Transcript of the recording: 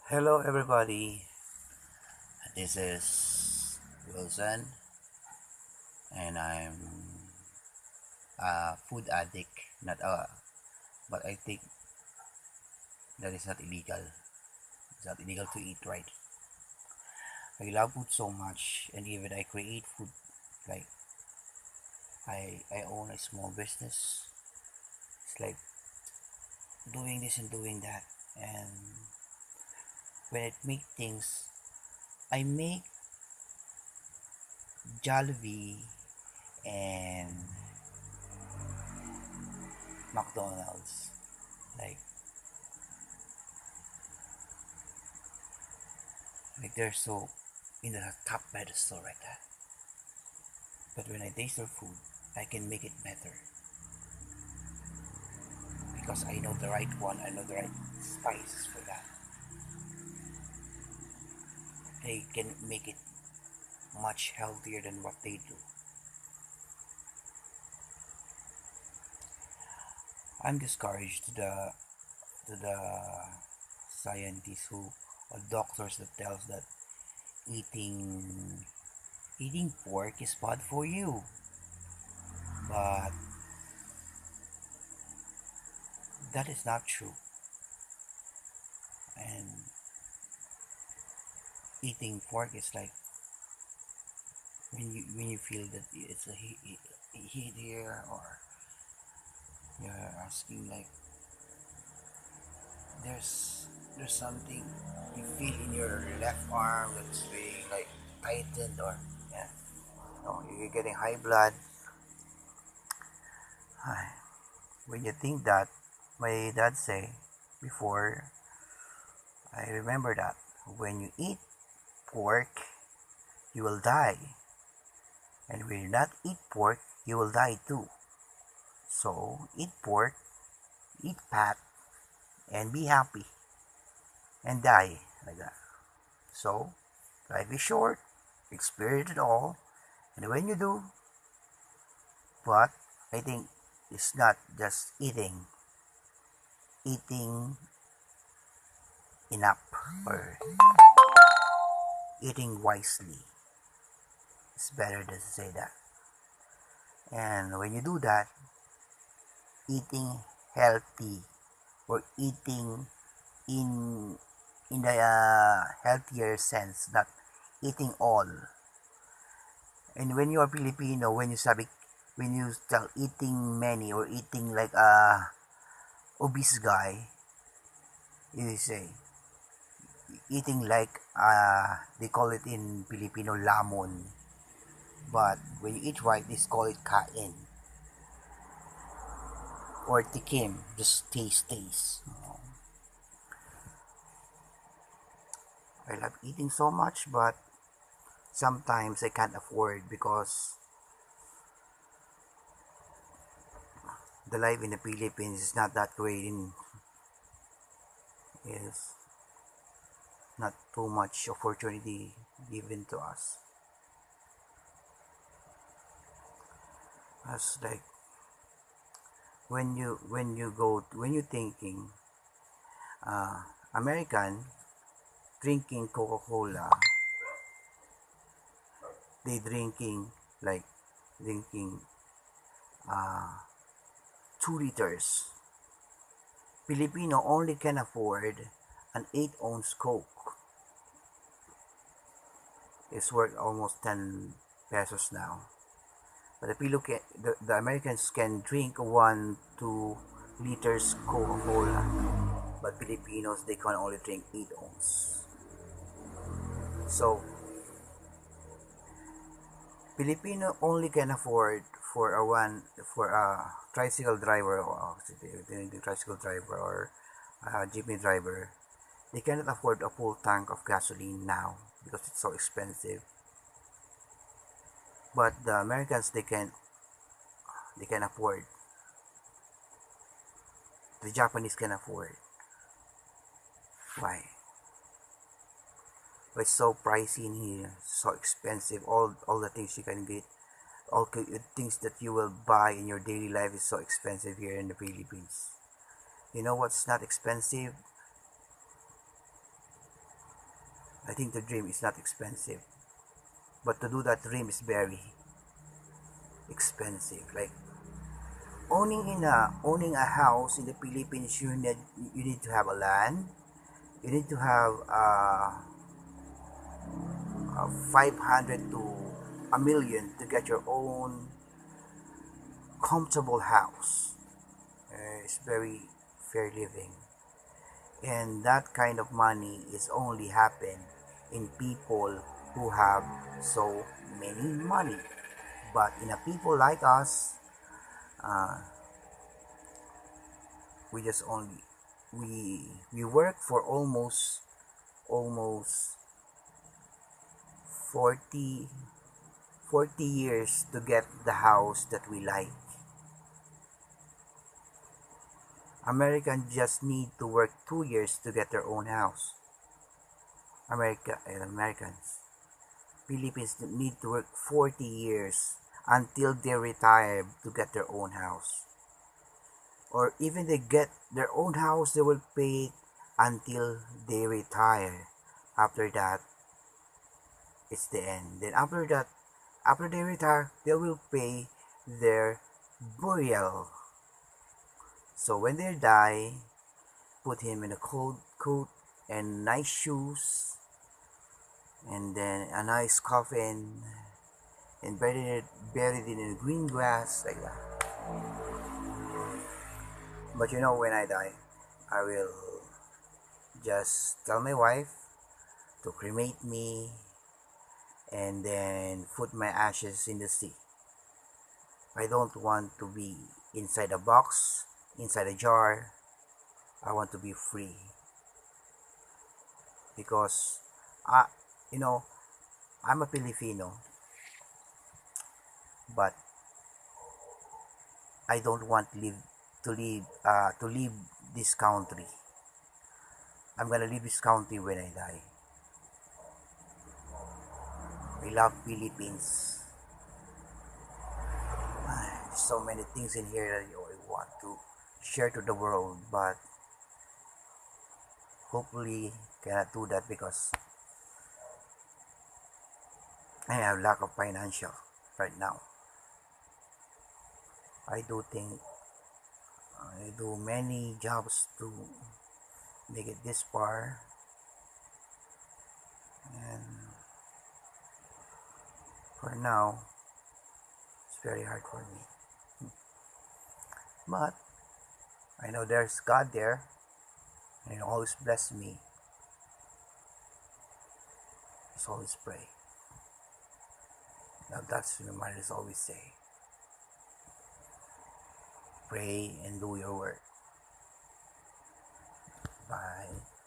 Hello, everybody. This is Wilson, and I'm a food addict. Not but I think that is not illegal. It's not illegal to eat, right? I love food so much, and even I create food. Like I own a small business. It's like doing this and doing that, and when I make things, I make Jollibee and McDonald's. Like they're so in the top pedestal like that. But when I taste their food, I can make it better because I know the right one, I know the right spices for that. They can make it much healthier than what they do. I'm discouraged to the scientists who or doctors that tells that eating eating pork is bad for you. But that is not true. And eating pork is like when you feel that it's a heat here, or you're asking like there's something you feel in your left arm that's being like tightened, or yeah, no, you're getting high blood. When you think that, my dad say before, I remember that when you eat pork, you will die, and when you not eat pork, you will die too. So eat pork, eat fat, and be happy, and die like that. So life is short, experience it all, and when you do, but I think it's not just eating enough, or eating wisely. It's better to say that. And when you do that, eating healthy, or eating in in the healthier sense, not eating all. And when you are Filipino, when you start eating many, or eating like a obese guy, you say eating like they call it in Filipino lamon, but when you eat right, they call it kain or tikim, just taste. I love eating so much, but sometimes I can't afford because the life in the Philippines is not that great. Is not too much opportunity given to us. As like when you thinking uh, American drinking Coca-Cola, they drinking like drinking uh, 2 liters. Filipino only can afford an 8 ounce Coke. It's worth almost 10 pesos now. But the Americans can drink 1 2 liters Coca-Cola, but Filipinos they can only drink 8 ounce. So Filipino only can afford for a one for a tricycle driver, or the tricycle driver, or a jeepney driver. They cannot afford a full tank of gasoline now because it's so expensive. But the Americans they can afford. The Japanese can afford. Why? But it's so pricey in here, so expensive. All the things you can get, things that you will buy in your daily life is so expensive here in the Philippines. You know what's not expensive? I think the dream is not expensive, but to do that dream is very expensive. Like owning a house in the Philippines, you need to have a land. You need to have 500 to a million to get your own comfortable house. It's very fair living, and that kind of money is only happen in people who have so many money. But in a people like us, uh, we just only we work for almost 40 40 years to get the house that we like. Americans just need to work 2 years to get their own house. Americans. Philippines need to work 40 years until they retire to get their own house. Or even they get their own house, they will pay it until they retire. After that, it's the end. Then after that, after they retire, they will pay their burial. So when they die, put him in a cold coat and nice shoes, and then a nice coffin, and buried in a green grass like that. But when I die, I will just tell my wife to cremate me and then put my ashes in the sea. I don't want to be inside a box, inside a jar. I want to be free because I, you know, I'm a Filipino, but I don't want to leave this country. I'm gonna leave this country when I die. I love Philippines. So many things in here that I want to share to the world, but hopefully cannot do that because I have lack of financial right now. I do think I do many jobs to make it this far, and for now it's very hard for me. But I know there's God there and He always bless me. Just always pray. Now that's what my mothers always say. Pray and do your work. Bye.